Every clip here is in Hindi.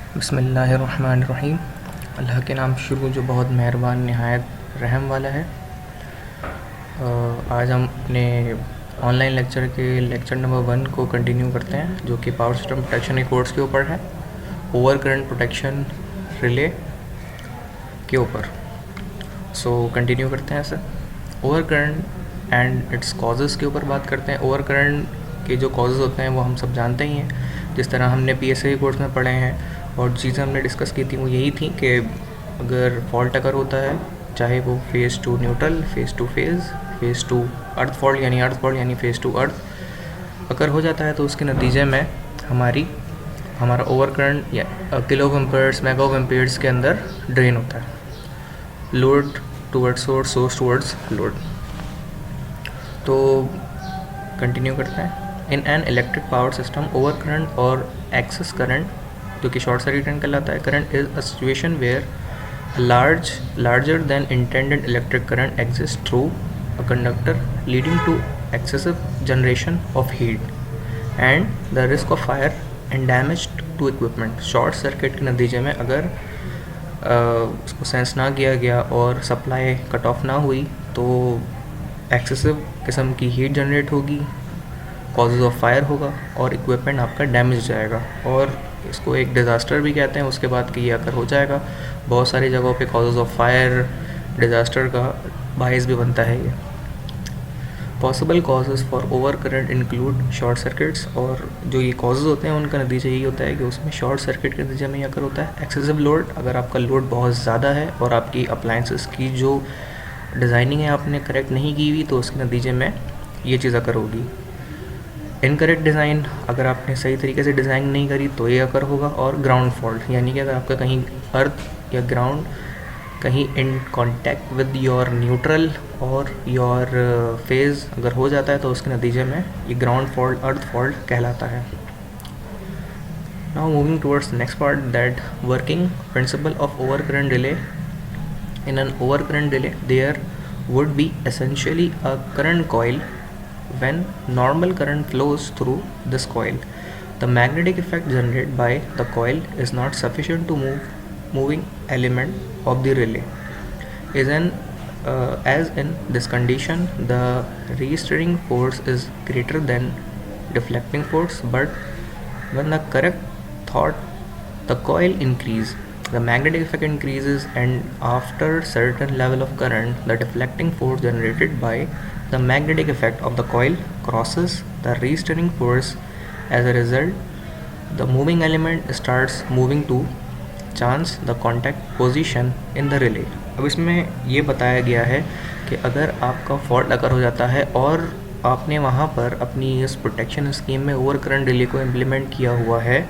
बिस्मिल्लाहिर्रहमानिर्रहीम। अल्लाह के नाम शुरू जो बहुत मेहरबान नहायत रहम वाला है। आज हम अपने ऑनलाइन लेक्चर के लेक्चर नंबर 1 को कंटिन्यू करते हैं, जो कि पावर सिस्टम प्रोटेक्शन के कोर्स के ऊपर है, ओवर करंट प्रोटेक्शन रिले के ऊपर। सो कंटिन्यू करते हैं sir. Over current and it's causes के ऊपर बात करते हैं। ओवर करंट के जो कॉजेज़ होते हैं वो हम सब जानते ही हैं, जिस तरह हमने PSA के कोर्स में पढ़े हैं। और चीज़ें हमने डिस्कस की थी वो यही थी कि अगर फॉल्ट अगर होता है, चाहे वो phase to neutral, phase to phase to earth fault यानी फेज़ टू अर्थ अगर हो जाता है, तो उसके नतीजे में हमारा ओवर करंट या किलो एम्पेयर्स मेगा एम्पेयर्स के अंदर ड्रेन होता है, load towards source towards load. तो कंटिन्यू करते हैं। In an electric power system, over current और एक्सेस करंट, जो कि शॉर्ट सर्किट करंट कहलाता है, current is a situation where larger than intended electric current exists through a conductor, leading to excessive generation of heat and the risk of fire and damage to equipment. Short circuit के नतीजे में अगर उसको सेंस ना किया गया और सप्लाई कट ऑफ ना हुई, तो एक्सेसिव किस्म की हीट जनरेट होगी, कॉजेज़ ऑफ फायर होगा और इक्विपमेंट आपका डैमेज जाएगा। और इसको एक डिज़ास्टर भी कहते हैं उसके बाद कि ये अगर हो जाएगा। बहुत सारी जगहों पे कॉजेज़ ऑफ फायर डिज़ास्टर का बायस भी बनता है ये। Possible causes for over current include short circuits, और जो ये कॉजेज़ होते हैं उनका नतीजा यही होता है कि उसमें शॉर्ट सर्किट के नतीजे में ये अगर होता है। एक्सेसिव लोड, अगर आपका लोड बहुत ज़्यादा है और आपकी अप्लाइंसेस की जो डिज़ाइनिंग है आपने करेक्ट नहीं की हुई, तो उसके नतीजे में ये चीज़ अगर होगी। इनकरेक्ट डिज़ाइन, अगर आपने सही तरीके से डिज़ाइन नहीं करी तो ये अगर होगा। और ग्राउंड फॉल्ट, यानी कि अगर आपका कहीं अर्थ या ग्राउंड कहीं in contact with your neutral और योर फेज़ अगर हो जाता है, तो उसके नतीजे में ये ग्राउंड फॉल्ट, अर्थ फॉल्ट कहलाता है। Now moving towards next part, that working principle of over current relay. In an over current relay there would be essentially a current coil. When normal current flows through this coil, the magnetic effect generated by the coil is not sufficient to moving element of the relay. As in this condition, the restraining force is greater than deflecting force. But when the correct thought, the coil increase, the magnetic effect increases, and after certain level of current, the deflecting force generated by the magnetic effect of the coil crosses the restraining force. As a result, the moving element starts moving to change the contact position in the relay. अब इसमें ये बताया गया है कि अगर आपका फॉल्ट अगर हो जाता है और आपने वहाँ पर अपनी इस प्रोटेक्शन स्कीम में ओवर करंट रिले को इम्प्लीमेंट किया हुआ है,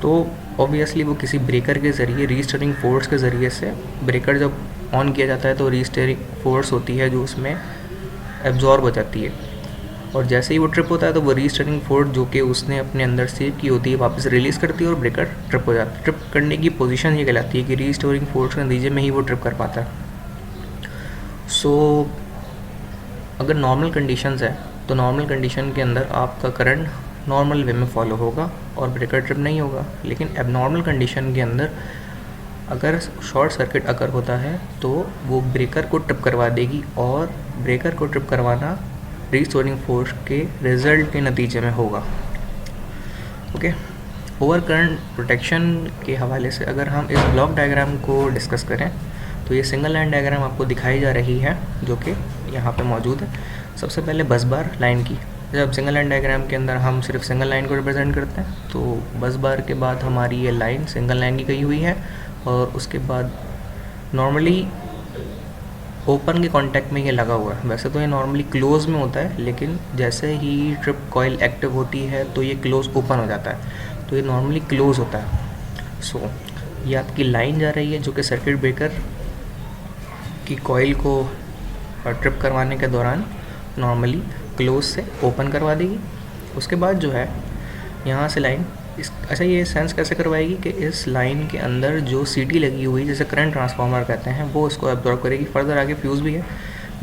तो ऑब्वियसली वो किसी ब्रेकर के ज़रिए, रीस्टरिंग फोर्स के ज़रिए से, ब्रेकर जब ऑन किया जाता है तो रीस्टरिंग फोर्स होती है जो उसमें एब्जॉर्ब हो जाती है, और जैसे ही वो ट्रिप होता है तो वो रीस्टरिंग फोर्स जो कि उसने अपने अंदर सेव की होती है वापस रिलीज़ करती है और ब्रेकर ट्रिप हो जाता है। ट्रिप करने की पोजीशन ये कहलाती है कि रीस्टोरिंग फोर्स के नतीजे में ही वो ट्रिप कर पाता है। सो अगर नॉर्मल कंडीशंस है तो नॉर्मल कंडीशन के अंदर आपका करंट नॉर्मल वे में फॉलो होगा और ब्रेकर ट्रिप नहीं होगा। लेकिन एबनॉर्मल कंडीशन के अंदर अगर शॉर्ट सर्किट अगर होता है तो वो ब्रेकर को ट्रिप करवा देगी, और ब्रेकर को ट्रिप करवाना रीस्टोरिंग फोर्स के रिजल्ट के नतीजे में होगा। ओके, ओवर करंट प्रोटेक्शन के हवाले से अगर हम इस ब्लॉक डायग्राम को डिस्कस करें, तो ये सिंगल लाइन डायग्राम आपको दिखाई जा रही है जो कि यहाँ पे मौजूद है। सबसे पहले बस बार लाइन की, जब सिंगल लाइन डायग्राम के अंदर हम सिर्फ सिंगल लाइन को रिप्रेजेंट करते हैं, तो बस बार के बाद हमारी ये लाइन सिंगल लाइन की गई हुई है, और उसके बाद नॉर्मली ओपन के कांटेक्ट में ये लगा हुआ है। वैसे तो ये नॉर्मली क्लोज में होता है, लेकिन जैसे ही ट्रिप कॉइल एक्टिव होती है तो ये क्लोज ओपन हो जाता है, तो ये नॉर्मली क्लोज होता है। सो ये आपकी लाइन जा रही है जो कि सर्किट ब्रेकर की कॉइल को ट्रिप करवाने के दौरान नॉर्मली क्लोज से ओपन करवा देगी। उसके बाद जो है यहाँ से लाइन अच्छा ये सेंस कैसे करवाएगी कि इस लाइन के अंदर जो सीटी लगी हुई, जैसे करंट ट्रांसफार्मर कहते हैं, वो उसको एब्जॉर्ब करेगी। फर्दर आगे फ्यूज़ भी है,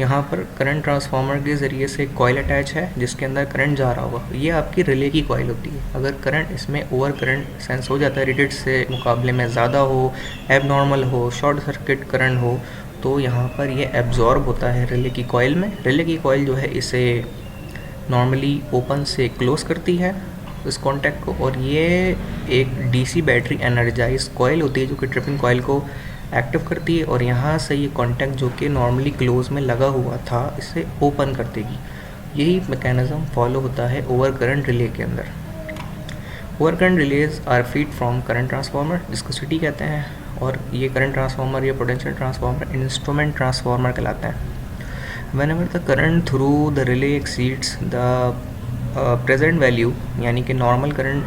यहाँ पर करंट ट्रांसफार्मर के ज़रिए से कॉइल अटैच है जिसके अंदर करंट जा रहा होगा, ये आपकी रिले की कॉइल होती है। अगर करंट इसमें ओवर करंट सेंस हो जाता है, रेटेड से मुकाबले में ज़्यादा हो, एबनॉर्मल हो, शॉर्ट सर्किट करंट हो, तो यहाँ पर ये एब्जॉर्ब होता है रिले की कॉइल में। रिले की कॉइल जो है इसे नॉर्मली ओपन से क्लोज़ करती है इस कॉन्टैक्ट को, और ये एक डीसी बैटरी एनर्जाइज कॉइल होती है जो कि ट्रिपिंग कॉइल को एक्टिव करती है, और यहाँ से ये कॉन्टैक्ट जो कि नॉर्मली क्लोज में लगा हुआ था इसे ओपन कर देगी। यही मैकेनिज्म फॉलो होता है ओवर करंट रिले के अंदर। Over current relays are feed from current transformer, जिसको सिटी कहते हैं, और ये करंट ट्रांसफार्मर या पोटेंशियल ट्रांसफार्मर इंस्ट्रूमेंट ट्रांसफार्मर कहलाते हैं। whenever the current through the relay exceeds the present value, यानी कि नॉर्मल करंट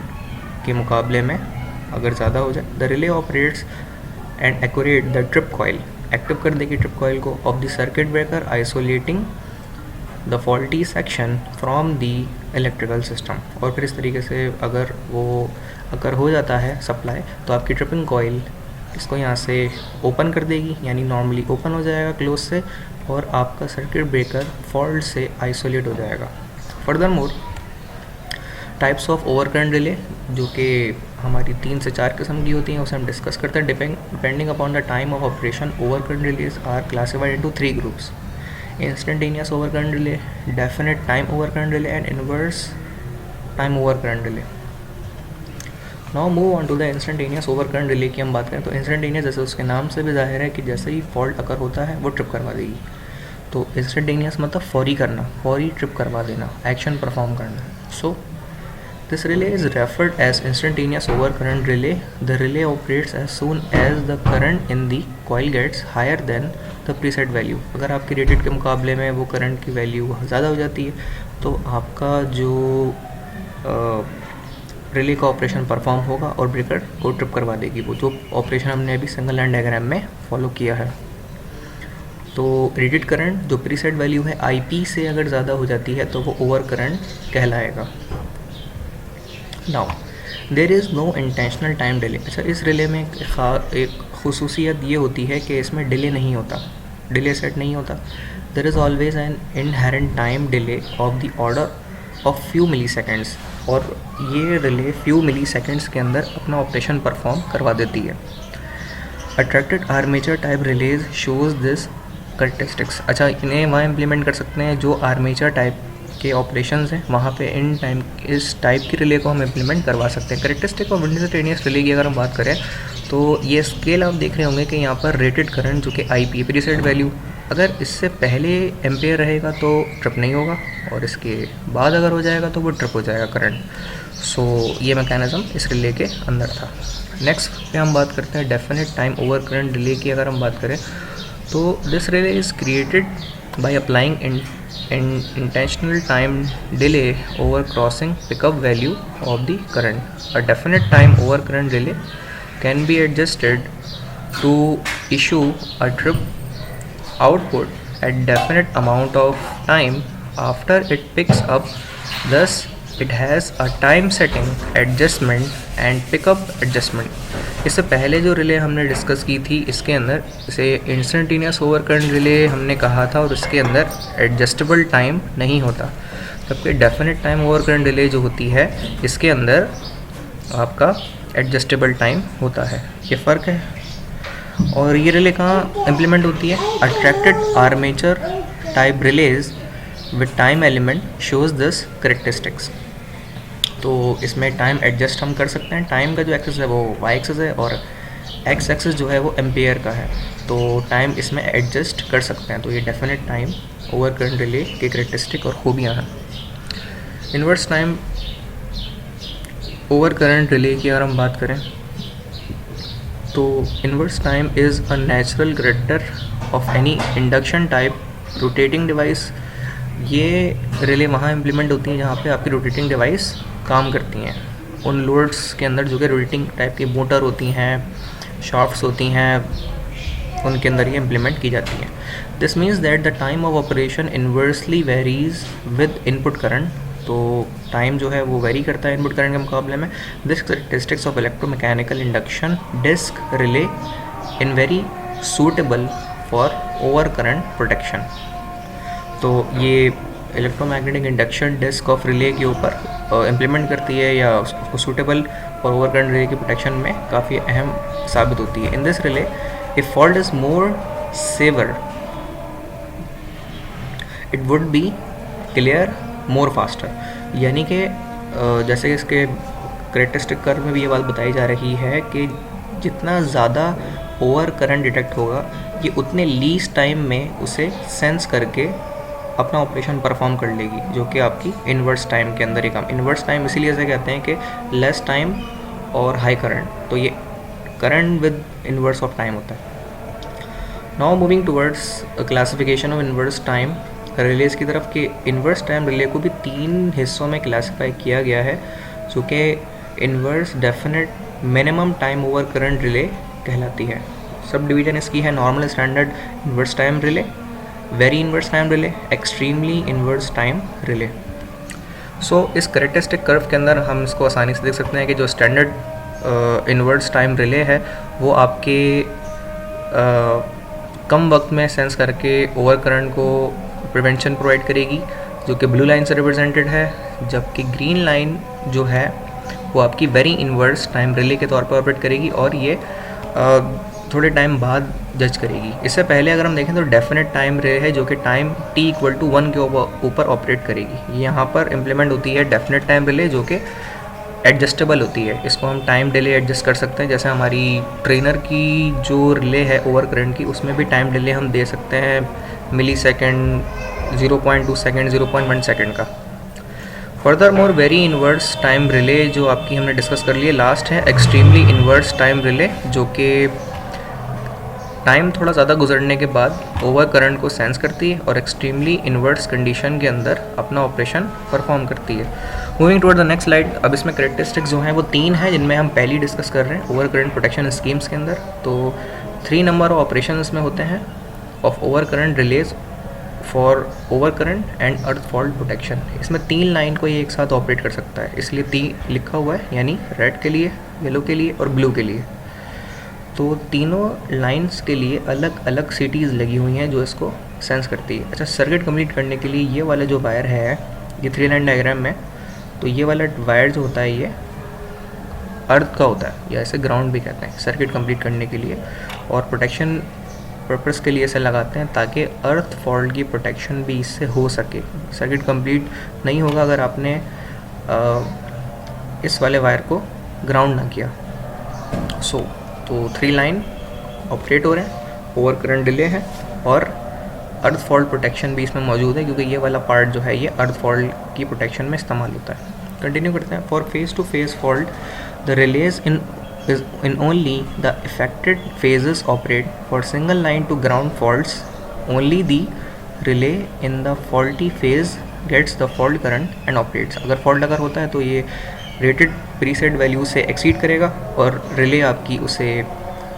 के मुकाबले में अगर ज़्यादा हो जाए, the relay operates and accurate the trip coil, active कर देगी ट्रिप कॉइल को of the circuit breaker, isolating the faulty section from the electrical system. और फिर इस तरीके से अगर हो जाता है सप्लाई, तो आपकी ट्रिपिंग कॉइल इसको यहाँ से ओपन कर देगी, यानी नॉर्मली ओपन हो जाएगा क्लोज से, और आपका सर्किट ब्रेकर फॉल्ट से आइसोलेट हो जाएगा। Further more types of over current relay, जो कि हमारी 3 से 4 किस्म की होती हैं, उसे हम डिस्कस करते हैं। Depending upon the time of operation, over current relays are classified into 3 groups: instantaneous over current relay, definite time over current relay, and inverse time over current relay. Now move on to the instantaneous over current relay की हम बात करें तो इंस्टेंटेनियस, जैसे उसके नाम से भी जाहिर है कि जैसे ही फॉल्ट अकर होता है वो ट्रिप करवा देगी। तो इंस्टेंटेनियस मतलब फौरी करना, फौरी ट्रिप करवा देना, एक्शन परफॉर्म करना। So this relay is referred as instantaneous over current relay. The relay operates as soon as the current in the coil gets higher than the preset value. अगर आपकी रेटेड के मुकाबले में वो करंट की वैल्यू ज़्यादा हो जाती है, तो आपका जो रिले का ऑपरेशन परफॉर्म होगा और ब्रेकर को ट्रिप करवा देगी, वो जो ऑपरेशन हमने अभी सिंगल लाइन डायग्राम में फॉलो किया है। तो रेटेड करंट जो प्रीसेट वैल्यू है आईपी से अगर ज़्यादा हो जाती है तो वो ओवर करंट कहलाएगा। Now there is no intentional time delay. अच्छा, इस रिले में एक खुसूसियत ये होती है कि इसमें डिले नहीं होता, डिले सेट नहीं होता। There is always an inherent time delay of the order of few milliseconds, और ये रिले फ्यू मिली सेकेंड्स के अंदर अपना ऑपरेशन परफॉर्म करवा देती है। Attracted armature type release shows this characteristics. अच्छा, इन्हें वहाँ इम्प्लीमेंट कर सकते हैं जो आर्मेचर टाइप के ऑपरेशंस हैं, वहाँ पे इस टाइप की रिले को हम इम्प्लीमेंट करवा सकते हैं। करेक्टरिस्टिक ऑफ इंस्टेंटेनियस रिले की अगर हम बात करें तो ये स्केल आप देख रहे होंगे कि यहाँ पर रेटेड करंट जो कि आईपी प्रीसेट वैल्यू, अगर इससे पहले एम्पेयर रहेगा तो ट्रिप नहीं होगा, और इसके बाद अगर हो जाएगा तो वो ट्रिप हो जाएगा करंट। सो ये मैकेनिज्म इस रिले के अंदर था। नेक्स्ट पे हम बात करते हैं definite time over current relay की। अगर हम बात करें तो this relay is created by applying intentional time delay over crossing pickup value of the current. A definite time over current relay can be adjusted to issue a trip output at definite amount of time after it picks up. Thus it has a time setting adjustment and pickup adjustment. इससे पहले जो रिले हमने डिस्कस की थी इसके अंदर इसे इंस्टेंटेनियस ओवर करंट रिले हमने कहा था, और इसके अंदर एडजस्टेबल टाइम नहीं होता, जबकि definite time over current relay जो होती है इसके अंदर आपका एडजस्टेबल टाइम होता है। ये फ़र्क है। और ये रिले कहाँ इम्प्लीमेंट होती है? Attracted armature type release with time element shows this characteristics. तो इसमें टाइम एडजस्ट हम कर सकते हैं। टाइम का जो एक्सेस है वो वाई एक्सेस है, और एक्स एक्सेस जो है वो एम्पेयर का है, तो टाइम इसमें एडजस्ट कर सकते हैं। तो ये definite time over current relay की करेक्टरिस्टिक और खूबियाँ हैं। Inverse time over current relay की अगर हम बात करें तो inverse time is a natural character of any induction type rotating device. ये रिले वहाँ इम्प्लीमेंट होती हैं जहाँ पे आपकी रोटेटिंग डिवाइस काम करती हैं, उन लोड्स के अंदर जो कि रोटेटिंग टाइप की मोटर होती हैं, शाफ्ट्स होती हैं, उनके अंदर ये इम्प्लीमेंट की जाती हैं। This means that the time of operation inversely varies with input current. तो टाइम जो है वो वेरी करता है इनपुट करंट के मुकाबले में। This characteristics of electromechanical induction disc relay in very suitable for over current protection. तो ये electromagnetic induction disc of relay के ऊपर इम्प्लीमेंट करती है या उसको सूटेबल और ओवर करंट रिले की प्रोटेक्शन में काफ़ी अहम साबित होती है. In this relay if fault is more severe it would be clear more faster. यानी कि जैसे इसके करेक्टरिस्टिक कर्व में भी ये बात बताई जा रही है कि जितना ज़्यादा ओवर करंट डिटेक्ट होगा ये उतने लीस्ट टाइम में उसे सेंस करके अपना ऑपरेशन परफॉर्म कर लेगी, जो कि आपकी इन्वर्स टाइम के अंदर ही काम. इन्वर्स टाइम इसीलिए ऐसे कहते हैं कि लेस टाइम और हाई करंट, तो ये current with inverse of time होता है. Now moving towards classification of inverse time release की तरफ, कि इन्वर्स टाइम रिले को भी 3 हिस्सों में क्लासीफाई किया गया है, जो कि inverse definite minimum time over current relay कहलाती है. सब डिवीजन इसकी है normal standard inverse time relay, very inverse time relay, extremely inverse time relay. So इस करेक्टरिस्टिक कर्व के अंदर हम इसको आसानी से देख सकते हैं कि जो स्टैंडर्ड इन्वर्स टाइम रिले है वो आपके कम वक्त में सेंस करके ओवर करंट को प्रिवेंशन प्रोवाइड करेगी, जो कि ब्लू लाइन से रिप्रेजेंटेड है, जबकि ग्रीन लाइन जो है वो आपकी वेरी इन्वर्स टाइम रिले के तौर पर ऑपरेट करेगी और ये थोड़े टाइम बाद जज करेगी. इससे पहले अगर हम देखें तो डेफिनेट टाइम रिले है, जो कि टाइम t=1 के ऊपर ऑपरेट करेगी. यहाँ पर इम्प्लीमेंट होती है डेफिनेट टाइम रिले, जो कि एडजस्टेबल होती है. इसको हम टाइम डिले एडजस्ट कर सकते हैं. जैसे हमारी ट्रेनर की जो रिले है ओवर करंट की, उसमें भी टाइम डिले हम दे सकते हैं मिली सेकेंड, 0.2 सेकेंड, 0.1 सेकेंड का. Further more very inverse time relay जो आपकी हमने डिस्कस कर लिए. लास्ट है एक्सट्रीमली इन्वर्स टाइम रिले, जो कि टाइम थोड़ा ज़्यादा गुजरने के बाद ओवर करंट को सेंस करती है और एक्सट्रीमली इन्वर्स कंडीशन के अंदर अपना ऑपरेशन परफॉर्म करती है. Moving toward the next slide. अब इसमें करेक्टरिस्टिक्स जो हैं वो 3 हैं, जिनमें हम पहली डिस्कस कर रहे हैं ओवर करंट प्रोटेक्शन स्कीम्स के अंदर. तो 3 नंबर ऑफ ऑपरेशन इसमें होते हैं of over current release for over current and earth fault protection. इसमें 3 लाइन को ये एक साथ ऑपरेट कर सकता है, इसलिए 3 लिखा हुआ है, यानी रेड के लिए, येलो के लिए और ब्लू के लिए. तो तीनों लाइंस के लिए अलग अलग सिटीज़ लगी हुई हैं जो इसको सेंस करती है. अच्छा, सर्किट कंप्लीट करने के लिए ये वाला जो वायर है, ये 3 लाइन डायग्राम में, तो ये वाला वायर जो होता है ये अर्थ का होता है, या इसे ग्राउंड भी कहते हैं, सर्किट कंप्लीट करने के लिए. और प्रोटेक्शन पर्पस के लिए इसे लगाते हैं ताकि अर्थ फॉल्ट की प्रोटेक्शन भी इससे हो सके. सर्किट कंप्लीट नहीं होगा अगर आपने इस वाले वायर को ग्राउंड ना किया. तो 3 लाइन ऑपरेट हो रहे हैं, ओवर करंट डिले है और अर्थ फॉल्ट प्रोटेक्शन भी इसमें मौजूद है, क्योंकि ये वाला पार्ट जो है ये अर्थ फॉल्ट की प्रोटेक्शन में इस्तेमाल होता है. कंटिन्यू करते हैं. For phase to phase fault the relays in only the affected phases operate. For single line to ground faults, only the relay in the faulty phase gets the fault current and operates. अगर फॉल्ट अगर होता है तो ये रेटेड प्रीसेट वैल्यू से एक्सीड करेगा और रिले आपकी उसे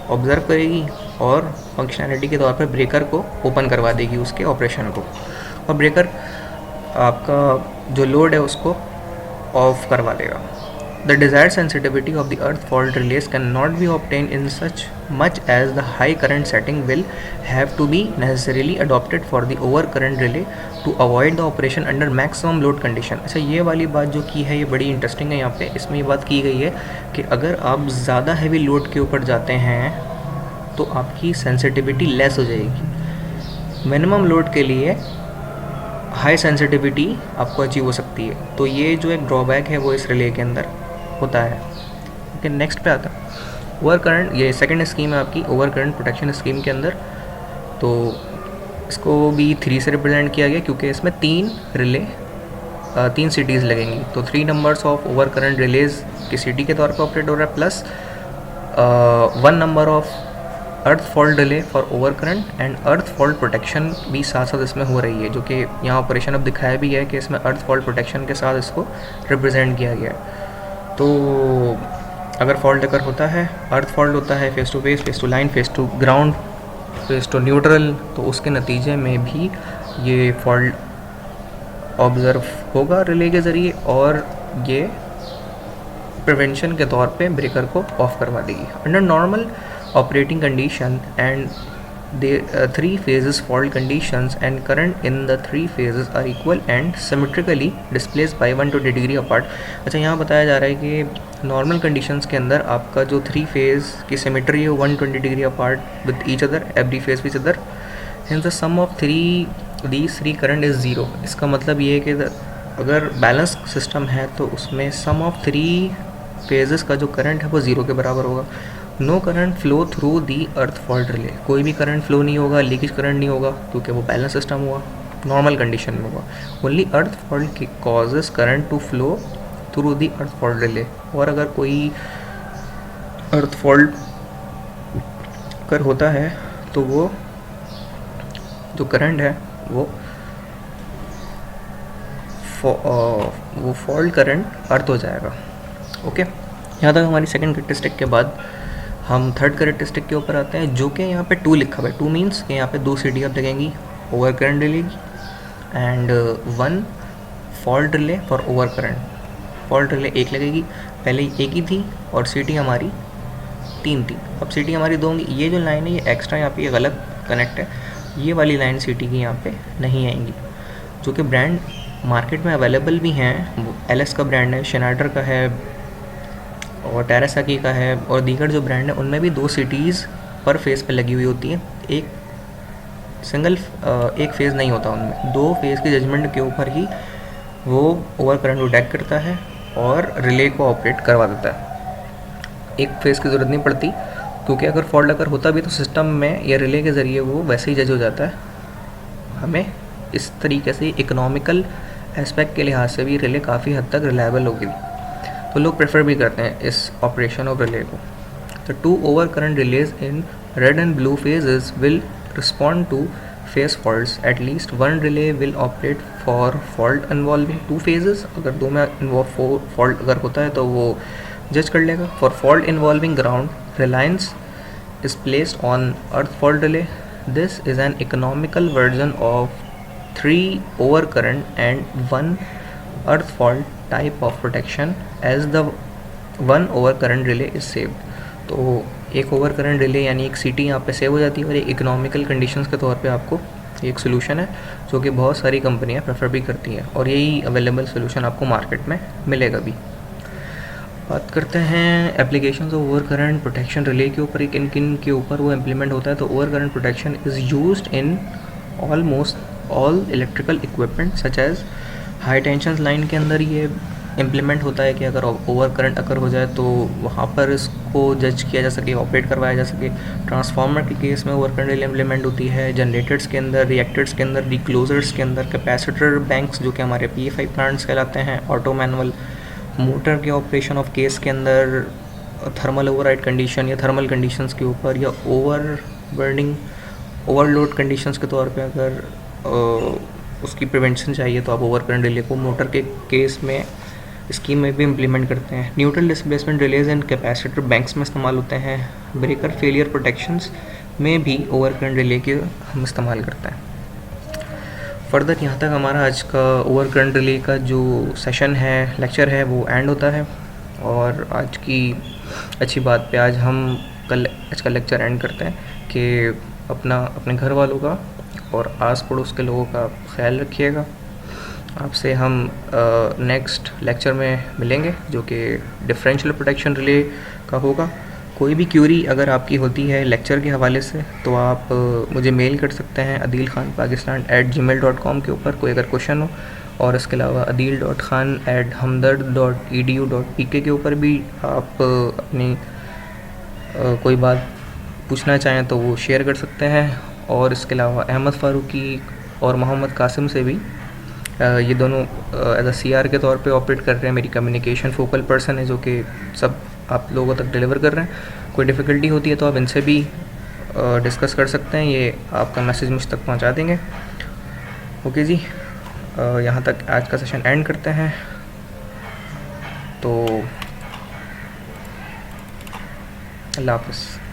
ऑब्ज़र्व करेगी और फंक्शनैलिटी के तौर पर ब्रेकर को ओपन करवा देगी उसके ऑपरेशन को, और ब्रेकर आपका जो लोड है उसको ऑफ करवा देगा. The desired sensitivity of the earth fault relays cannot be obtained in such much as the high current setting will have to be necessarily adopted for the overcurrent relay to avoid the operation under maximum load condition. अच्छा, ये वाली बात जो की है ये बड़ी इंटरेस्टिंग है. यहाँ पे इसमें ये बात की गई है कि अगर आप ज़्यादा हैवी लोड के ऊपर जाते हैं तो आपकी सेंसिटिविटी लेस हो जाएगी. मिनिमम लोड के लिए हाई सेंसिटिविटी आपको अचीव हो सकती है. तो ये जो एक ड्रॉबैक है वो इस रिले के अंदर होता है. ओके, नेक्स्ट पे आता है ओवर करंट. ये सेकंड स्कीम है आपकी ओवर करंट प्रोटेक्शन स्कीम के अंदर. तो इसको भी 3 से रिप्रेजेंट किया गया क्योंकि इसमें 3 सिटीज़ लगेंगी. तो 3 numbers of over current release की सिटी के तौर पर ऑपरेट हो रहा है, plus 1 number of earth fault relay for over current and earth fault protection भी साथ साथ इसमें हो रही है, जो कि यहाँ ऑपरेशन अब दिखाया भी है कि इसमें अर्थ फॉल्ट प्रोटेक्शन के साथ इसको रिप्रेजेंट किया गया है. तो अगर फॉल्ट अगर होता है, अर्थ फॉल्ट होता है phase to phase, phase to line, phase to ground, phase to neutral, तो उसके नतीजे में भी ये फॉल्ट ऑब्ज़र्व होगा रिले के ज़रिए और ये प्रिवेंशन के तौर पे ब्रेकर को ऑफ करवा देगी. Under normal operating condition and three phases fault conditions and current in the three phases are equal and symmetrically displaced by 120 degree apart. अच्छा, यहाँ बताया जा रहा है कि नॉर्मल कंडीशंस के अंदर आपका जो थ्री फेज़ की सिमेट्री है 120 degree apart with each other, every phase which other, hence the sum of these three current is zero. इसका मतलब ये है कि अगर बैलेंस सिस्टम है तो उसमें सम ऑफ थ्री फेजेस का जो करंट है वो ज़ीरो के बराबर होगा। No current flow through the earth fault relay, कोई भी करंट फ्लो नहीं होगा, लीकेज करंट नहीं होगा क्योंकि वो बैलेंस सिस्टम हुआ, नॉर्मल कंडीशन में हुआ। Only earth fault causes current to flow through the earth fault relay. और अगर कोई अर्थ फॉल्ट कर होता है तो वो जो करंट है वो फॉल्ट करंट अर्थ हो जाएगा। ओके, यहाँ तक हमारी सेकंड कैरेक्टरिस्टिक के बाद हम थर्ड कैरेक्टरिस्टिक के ऊपर आते हैं, जो कि यहाँ पे 2 लिखा हुआ है। 2 मीन्स कि यहाँ पे 2 सीटी आप लगेंगी ओवर करंट रिले की and 1 fault relay for over current. Fault relay 1 लगेगी, पहले एक ही थी और सीटी हमारी 3 थी, अब सीटी हमारी 2 होंगी। ये जो लाइन है ये एक्स्ट्रा यहाँ पे गलत कनेक्ट है, ये वाली लाइन सीटी की यहाँ पे नहीं आएंगी। जो कि ब्रांड मार्केट में अवेलेबल भी हैं, एलएस का ब्रांड है, शनाइडर का है और टेरासाकी का है और दीगर जो ब्रांड है उनमें भी 2 सीटीज़ पर फेज़ पे लगी हुई होती हैं। एक फेज़ नहीं होता उनमें, 2 फेज़ की जजमेंट के ऊपर ही वो ओवर करंट को डिटेक्ट करता है और रिले को ऑपरेट करवा देता है। एक फेज़ की ज़रूरत नहीं पड़ती क्योंकि अगर फॉल्ट अगर होता भी तो सिस्टम में या रिले के ज़रिए वो वैसे ही जज हो जाता है। हमें इस तरीके से इकोनॉमिकल एस्पेक्ट के लिहाज से भी रिले काफ़ी हद तक रिलायबल होगी, तो लोग प्रेफर भी करते हैं इस ऑपरेशन ऑफ रिले को। तो 2 over current release in red and blue phases will respond two phase faults. At least 1 relay will operate for fault involving 2 phases. अगर 2 में इन्वॉल्व फॉल्ट अगर होता है तो वो जज कर लेगा। For fault involving ground reliance is placed on earth fault relay. This is an economical version of 3 over current and 1 earth fault type of protection as the 1 over current relay is saved. तो एक ओवर करंट रिले यानी एक सीटी यहाँ पे सेव हो जाती है और एक इकोनॉमिकल कंडीशंस के तौर पे आपको एक सोल्यूशन है जो कि बहुत सारी कंपनियाँ प्रेफर भी करती हैं और यही अवेलेबल सोल्यूशन आपको मार्केट में मिलेगा भी। बात करते हैं applications of over current protection relay के ऊपर, किन किन के ऊपर वो इम्प्लीमेंट होता है। तो over current protection is used in almost all electrical equipment such as high tension line के अंदर ये इम्प्लीमेंट होता है कि अगर ओवर करंट अगर हो जाए तो वहाँ पर इसको जज किया जा सके, ऑपरेट करवाया जा सके। ट्रांसफार्मर के केस में ओवर करंट इम्प्लीमेंट होती है, जनरेटर्स के अंदर, रिएक्टर्स के अंदर, रिक्लोजर्स के अंदर, कैपेसिटर बैंक्स जो कि हमारे PFI प्लांट्स कहलाते हैं, ऑटो मैनुअल मोटर के ऑपरेशन ऑफ केस के अंदर, थर्मल ओवरराइड कंडीशन या थर्मल कंडीशंस के ऊपर, या ओवर बर्निंग ओवरलोड कंडीशंस के तौर पे अगर उसकी प्रिवेंशन चाहिए तो आप ओवर करंट रिले को मोटर के केस में स्कीम में भी इम्प्लीमेंट करते हैं। Neutral displacement release and capacitor banks में इस्तेमाल होते हैं। ब्रेकर फेलियर प्रोटेक्शंस में भी ओवर करंट रिले के हम इस्तेमाल करते हैं। फर्दर यहाँ तक हमारा आज का ओवर करंट रिले का जो सेशन है, लेक्चर है, वो एंड होता है। और आज की अच्छी बात पे आज का लेक्चर एंड करते हैं कि अपने घर वालों का और आस पड़ोस के लोगों का ख्याल रखिएगा। आपसे हम नेक्स्ट लेक्चर में मिलेंगे जो कि डिफरेंशियल प्रोटेक्शन रिले का होगा। कोई भी क्यूरी अगर आपकी होती है लेक्चर के हवाले से तो आप मुझे मेल कर सकते हैं adilkhanpakistan@gmail.com के ऊपर कोई अगर क्वेश्चन हो, और इसके अलावा adil.khan@hamdard.edu.pk के ऊपर भी आप अपनी कोई बात पूछना चाहें तो वो शेयर कर सकते हैं। और इसके अलावा अहमद फ़ारूकी और मोहम्मद कासिम से भी ये दोनों एज अ CR के तौर पे ऑपरेट कर रहे हैं, मेरी कम्युनिकेशन फोकल पर्सन है जो कि सब आप लोगों तक डिलीवर कर रहे हैं। कोई डिफ़िकल्टी होती है तो आप इनसे भी डिस्कस कर सकते हैं, ये आपका मैसेज मुझ तक पहुंचा देंगे। ओके जी, यहाँ तक आज का सेशन एंड करते हैं। तो अल्लाह हाफ़िज़।